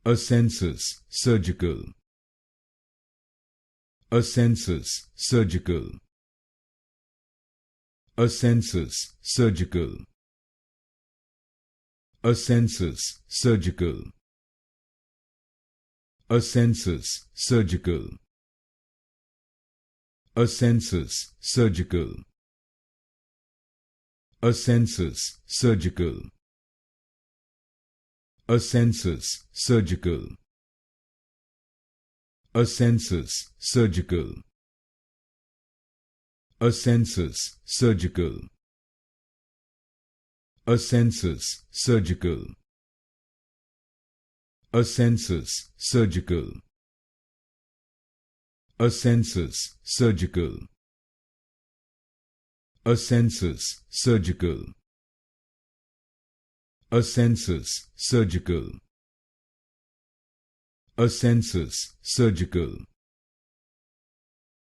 Asensus Surgical. Asensus Surgical. Asensus Surgical. Asensus Surgical. Asensus Surgical. Asensus Surgical. Asensus Surgical. Asensus Surgical. Asensus Surgical. Asensus Surgical. Asensus Surgical. Asensus Surgical. Asensus Surgical. Asensus Surgical. Asensus Surgical. Asensus Surgical.